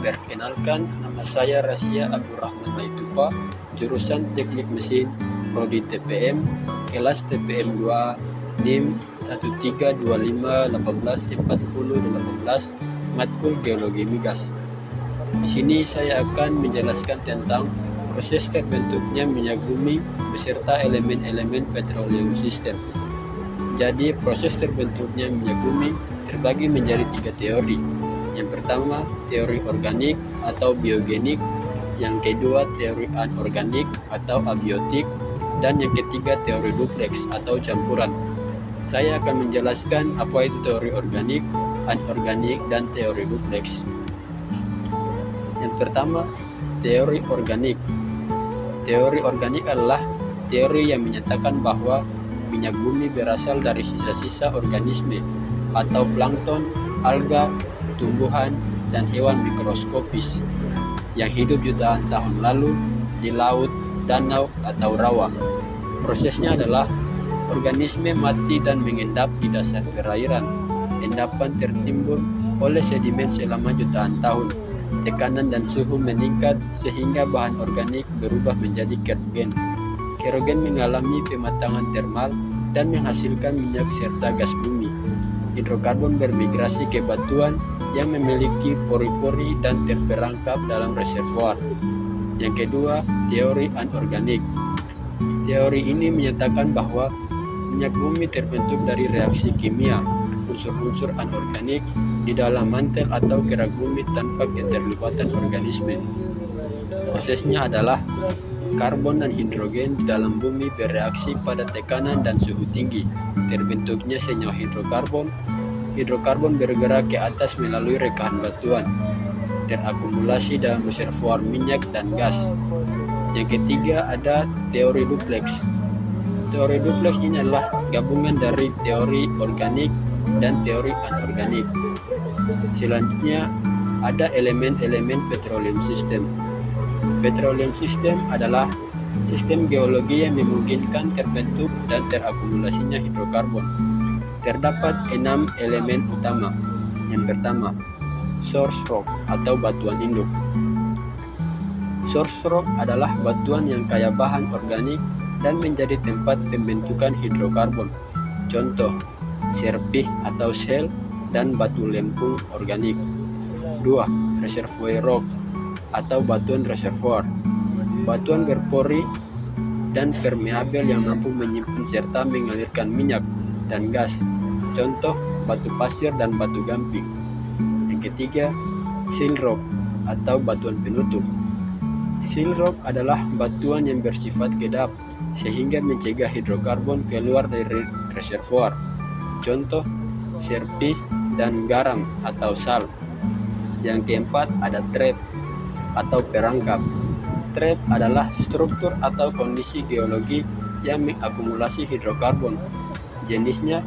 Perkenalkan, nama saya Rasya Abdurrahman Maitupa, jurusan Teknik Mesin, Prodi TPM, kelas TPM 2, NIM 1325184018, matkul Geologi Migas. Di sini saya akan menjelaskan tentang proses terbentuknya minyak bumi beserta elemen-elemen petroleum system. Jadi, proses terbentuknya minyak bumi terbagi menjadi 3 teori. Yang pertama, teori organik atau biogenik. Yang kedua, teori anorganik atau abiotik. Dan yang ketiga, teori duplex atau campuran. Saya akan menjelaskan apa itu teori organik, anorganik, dan teori duplex. Yang pertama, teori organik. Teori organik adalah teori yang menyatakan bahwa minyak bumi berasal dari sisa-sisa organisme atau plankton, alga, tumbuhan, dan hewan mikroskopis yang hidup jutaan tahun lalu di laut, danau, atau rawa. Prosesnya adalah organisme mati dan mengendap di dasar perairan. Endapan tertimbun oleh sedimen selama jutaan tahun. Tekanan dan suhu meningkat sehingga bahan organik berubah menjadi kerogen. Kerogen mengalami pematangan termal dan menghasilkan minyak serta gas bumi. Hidrokarbon bermigrasi ke batuan yang memiliki pori-pori dan terperangkap dalam reservoir. Yang kedua, teori anorganik. Teori ini menyatakan bahwa minyak bumi terbentuk dari reaksi kimia, unsur-unsur anorganik di dalam mantel atau kerak bumi tanpa keterlibatan organisme. Prosesnya adalah karbon dan hidrogen di dalam bumi bereaksi pada tekanan dan suhu tinggi. Terbentuknya senyawa hidrokarbon. Hidrokarbon bergerak ke atas melalui rekahan batuan, terakumulasi dalam reservoir minyak dan gas. Yang ketiga ada teori duplex. Teori duplex ini adalah gabungan dari teori organik dan teori anorganik. Selanjutnya ada elemen-elemen petroleum system. Petroleum system adalah sistem geologi yang memungkinkan terbentuk dan terakumulasinya hidrokarbon. Terdapat 6 elemen utama. Yang pertama, source rock atau batuan induk. Source rock adalah batuan yang kaya bahan organik dan menjadi tempat pembentukan hidrokarbon. Contoh, serpih atau shale dan batu lempung organik. 2. Reservoir rock atau batuan reservoir. Batuan berpori dan permeabel yang mampu menyimpan serta mengalirkan minyak dan gas. Contoh, batu pasir dan batu gamping. Yang ketiga, seal rock atau batuan penutup. Seal rock adalah batuan yang bersifat kedap sehingga mencegah hidrokarbon keluar dari reservoir. Contoh, serpih dan garam atau sal. Yang keempat ada trap atau perangkap. Trap adalah struktur atau kondisi geologi yang mengakumulasi hidrokarbon. Jenisnya,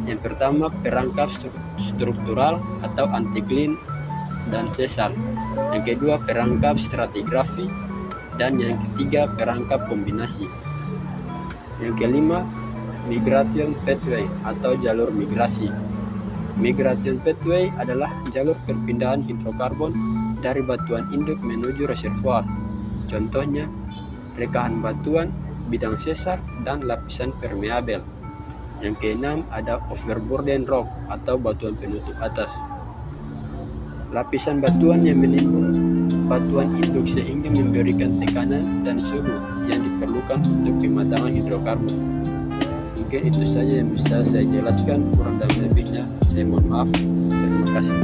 yang pertama perangkap struktural atau antiklin dan sesar. Yang kedua perangkap stratigrafi, dan yang ketiga perangkap kombinasi. Yang kelima, migration pathway atau jalur migrasi. Migration pathway adalah jalur perpindahan hidrokarbon dari batuan induk menuju reservoir. Contohnya, rekahan batuan, bidang sesar, dan lapisan permeabel. Yang keenam ada overburden rock atau batuan penutup atas. Lapisan batuan yang menimbun batuan induk sehingga memberikan tekanan dan suhu yang diperlukan untuk pematangan hidrokarbon. Mungkin itu saja yang bisa saya jelaskan, kurang dan lebihnya saya mohon maaf. Terima kasih.